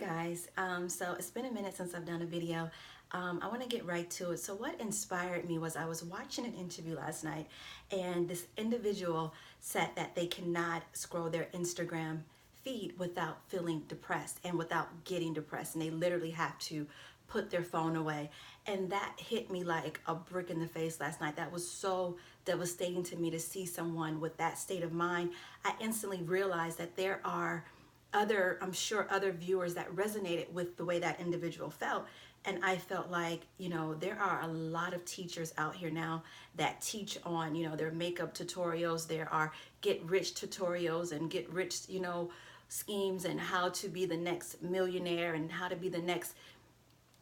guys. So it's been a minute since I've done a video. I want to get right to it. So what inspired me was I was watching an interview last night, and this individual said that they cannot scroll their Instagram feed without feeling depressed and without getting depressed, and they literally have to put their phone away. And that hit me like a brick in the face last night. That was so devastating to me to see someone with that state of mind. I instantly realized that there are I'm sure other viewers that resonated with the way that individual felt. And I felt like, there are a lot of teachers out here now that teach on, their makeup tutorials. There are get rich tutorials and get rich, schemes, and how to be the next millionaire and how to be the next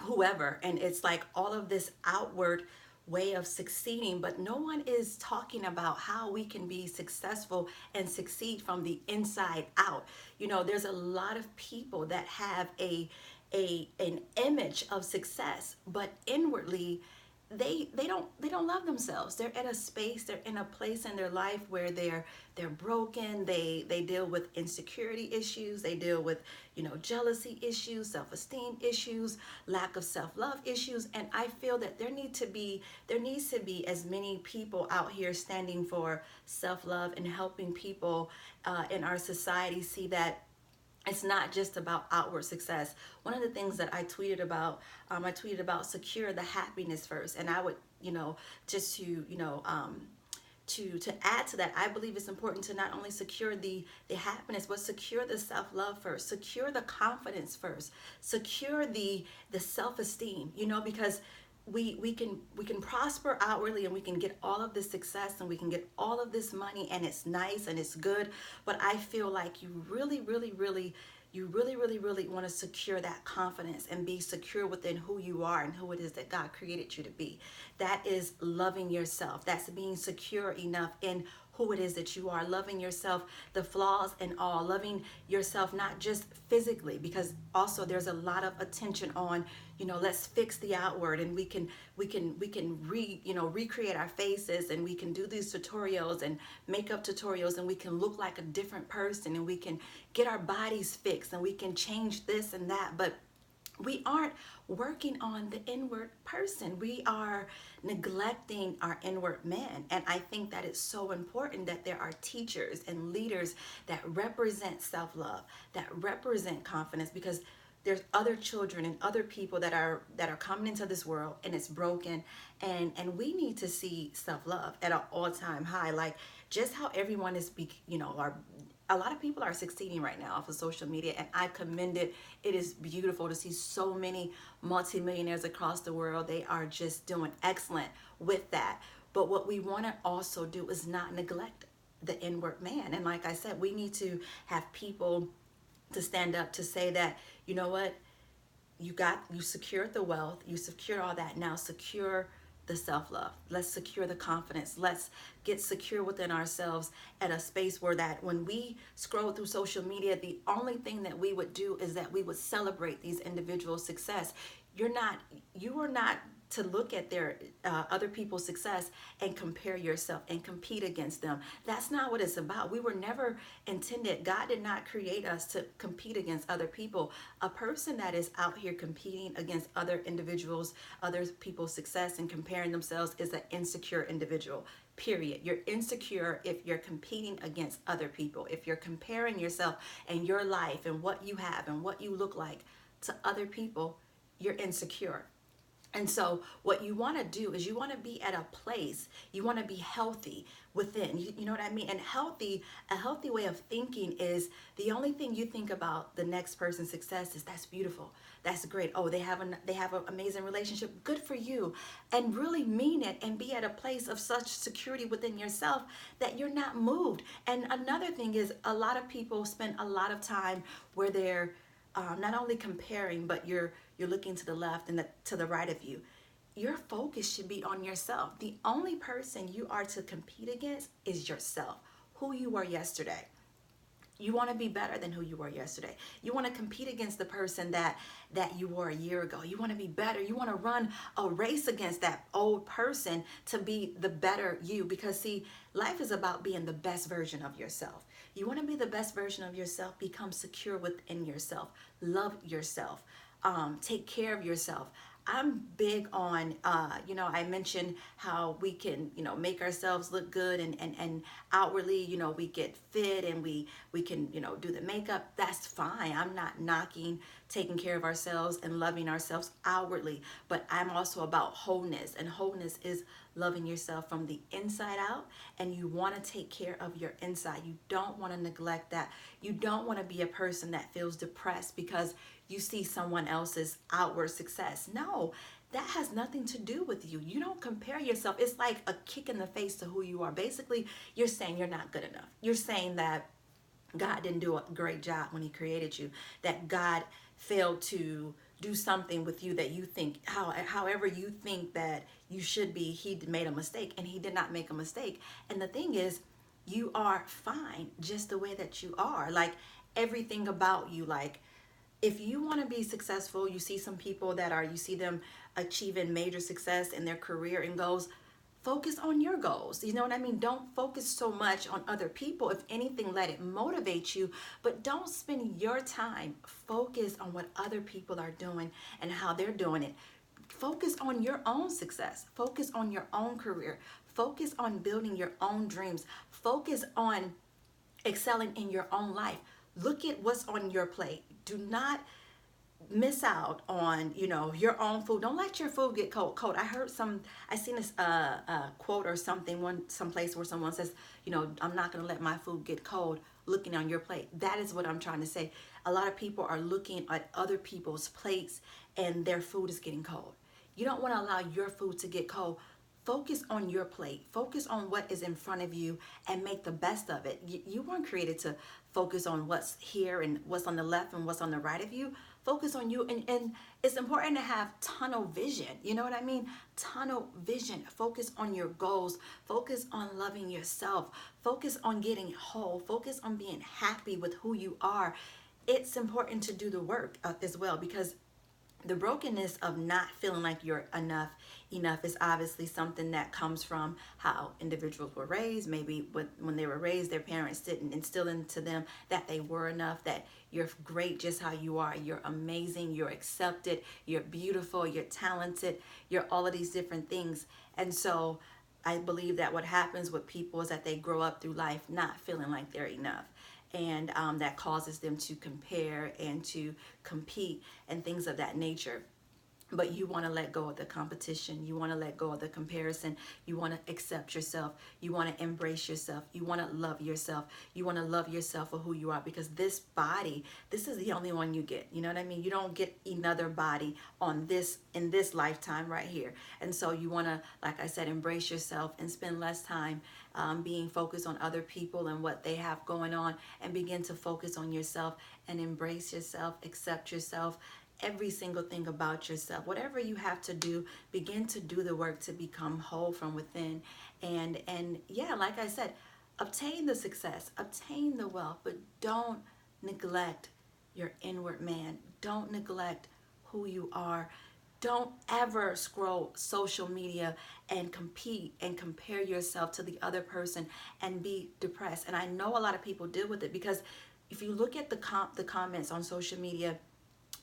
whoever. And it's like all of this outward way of succeeding, but no one is talking about how we can be successful and succeed from the inside out. There's a lot of people that have an image of success, but inwardly they don't love themselves. They're at a space, they're in a place in their life where they're broken. They deal with insecurity issues, they deal with jealousy issues, self-esteem issues, lack of self-love issues. And I feel that there needs to be as many people out here standing for self-love and helping people in our society see that it's not just about outward success. One of the things that I tweeted about secure the happiness first. And I would, just to add to that, I believe it's important to not only secure the happiness, but secure the self-love first, secure the confidence first, secure the self-esteem, because we can prosper outwardly and we can get all of this success and we can get all of this money, and it's nice and it's good, but I feel like you really want to secure that confidence and be secure within who you are and who it is that God created you to be. That is loving yourself. That's being secure enough in who it is that you are, loving yourself, the flaws and all, loving yourself not just physically, because also there's a lot of attention on, let's fix the outward, and we can recreate our faces, and we can do these tutorials and makeup tutorials, and we can look like a different person, and we can get our bodies fixed, and we can change this and that, but we aren't working on the inward person. We are neglecting our inward man. And I think that it's so important that there are teachers and leaders that represent self-love, that represent confidence, because there's other children and other people that are coming into this world, and it's broken, and we need to see self-love at an all-time high. Like just how everyone is a lot of people are succeeding right now off of social media, and I commend it. It is beautiful to see so many multimillionaires across the world. They are just doing excellent with that. But what we want to also do is not neglect the inward man. And like I said, we need to have people to stand up to say that, you know what, you secured the wealth, you secured all that, now secure the self-love. Let's secure the confidence. Let's get secure within ourselves at a space where that when we scroll through social media, the only thing that we would do is that we would celebrate these individuals' success. You are not to look at their other people's success and compare yourself and compete against them. That's not what it's about. We were never intended. God did not create us to compete against other people. A person that is out here competing against other individuals, other people's success, and comparing themselves is an insecure individual. Period. You're insecure if you're competing against other people. If you're comparing yourself and your life and what you have and what you look like to other people, you're insecure. And so what you want to do is you want to be at a place, you want to be healthy within, you know what I mean? And a healthy way of thinking is the only thing you think about the next person's success is that's beautiful, that's great. Oh, they have an amazing relationship, good for you. And really mean it and be at a place of such security within yourself that you're not moved. And another thing is a lot of people spend a lot of time where they're not only comparing, but you're looking to the left and to the right of you. Your focus should be on yourself. The only person you are to compete against is yourself, who you were yesterday. You want to be better than who you were yesterday. You want to compete against the person that you were a year ago. You want to be better. You want to run a race against that old person to be the better you, because see, life is about being the best version of yourself. You want to be the best version of yourself. Become secure within yourself. Love yourself. Take care of yourself. I'm big on, I mentioned how we can, make ourselves look good, and outwardly, we get fit, and we can, do the makeup. That's fine. I'm not knocking taking care of ourselves and loving ourselves outwardly, but I'm also about wholeness, and wholeness is loving yourself from the inside out, and you want to take care of your inside. You don't want to neglect that. You don't want to be a person that feels depressed because you see someone else's outward success. No, that has nothing to do with you. You don't compare yourself. It's like a kick in the face to who you are. Basically, you're saying you're not good enough. You're saying that God didn't do a great job when he created you, that God failed to do something with you, that you think, however you think that you should be, he made a mistake, and he did not make a mistake. And the thing is, you are fine just the way that you are. Like, everything about you, like, if you want to be successful, you see some people that are, you see them achieving major success in their career and goals. Focus on your goals. You know what I mean? Don't focus so much on other people. If anything, let it motivate you, but don't spend your time focus on what other people are doing and how they're doing it. Focus on your own success. Focus on your own career. Focus on building your own dreams. Focus on excelling in your own life. Look at what's on your plate. Do not miss out on, your own food. Don't let your food get cold. I seen this quote or something someplace where someone says, I'm not going to let my food get cold. Looking on your plate. That is what I'm trying to say. A lot of people are looking at other people's plates and their food is getting cold. You don't want to allow your food to get cold. Focus on your plate. Focus on what is in front of you and make the best of it. You weren't created to focus on what's here and what's on the left and what's on the right of you. Focus on you. And it's important to have tunnel vision. You know what I mean? Tunnel vision. Focus on your goals. Focus on loving yourself. Focus on getting whole. Focus on being happy with who you are. It's important to do the work as well, because the brokenness of not feeling like you're enough is obviously something that comes from how individuals were raised. Maybe when they were raised, their parents didn't instill into them that they were enough, that you're great just how you are, you're amazing, you're accepted, you're beautiful, you're talented, you're all of these different things. And so I believe that what happens with people is that they grow up through life not feeling like they're enough, and that causes them to compare and to compete and things of that nature. But you want to let go of the competition. You want to let go of the comparison. You want to accept yourself. You want to embrace yourself. You want to love yourself. You want to love yourself for who you are, because this body, this is the only one you get. You know what I mean? You don't get another body in this lifetime right here. And so you want to, like I said, embrace yourself and spend less time being focused on other people and what they have going on, and begin to focus on yourself and embrace yourself, accept yourself, every single thing about yourself. Whatever you have to do, begin to do the work to become whole from within. And yeah, like I said, obtain the success, obtain the wealth, but don't neglect your inward man. Don't neglect who you are. Don't ever scroll social media and compete and compare yourself to the other person and be depressed. And I know a lot of people deal with it, because if you look at the comments on social media,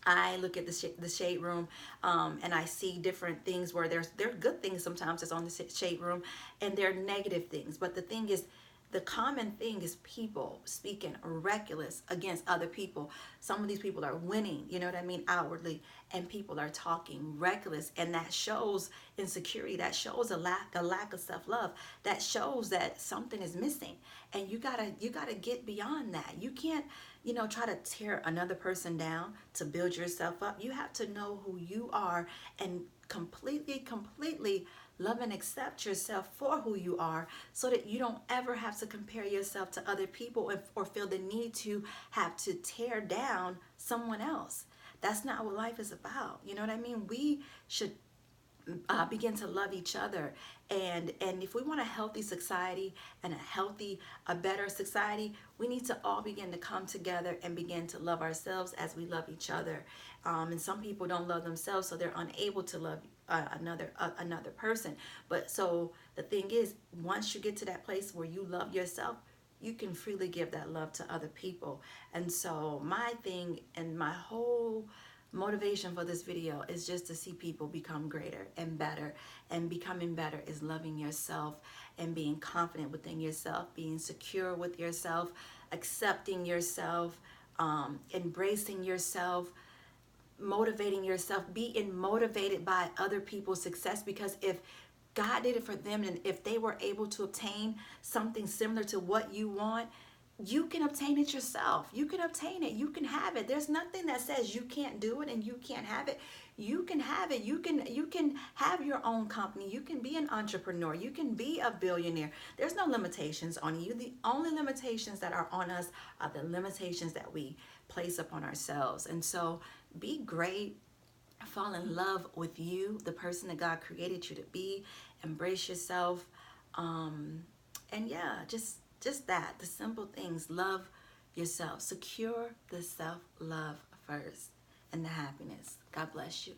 I look at the shade room, and I see different things where there are good things sometimes that's on the shade room, and there are negative things. But the thing is, the common thing is people speaking reckless against other people. Some of these people are winning, you know what I mean, outwardly, and people are talking reckless, and that shows insecurity. That shows a lack of self-love. That shows that something is missing, and you gotta get beyond that. You can't, try to tear another person down to build yourself up. You have to know who you are and completely love and accept yourself for who you are, so that you don't ever have to compare yourself to other people or feel the need to have to tear down someone else. That's not what life is about. You know what I mean? We should begin to love each other, and if we want a healthy society and a better society, we need to all begin to come together and begin to love ourselves as we love each other. And some people don't love themselves, so they're unable to love another person. But so the thing is, once you get to that place where you love yourself, you can freely give that love to other people. And so my thing and my whole motivation for this video is just to see people become greater and better. And becoming better is loving yourself and being confident within yourself, being secure with yourself, accepting yourself, embracing yourself, motivating yourself, being motivated by other people's success. Because if God did it for them, and if they were able to obtain something similar to what you want, you can obtain it yourself. You can obtain it. You can have it. There's nothing that says you can't do it and you can't have it. You can have it. You can have your own company. You can be an entrepreneur. You can be a billionaire. There's no limitations on you. The only limitations that are on us are the limitations that we place upon ourselves. And so be great. Fall in love with you, the person that God created you to be. Embrace yourself. And yeah, just that, the simple things. Love yourself. Secure the self-love first and the happiness. God bless you.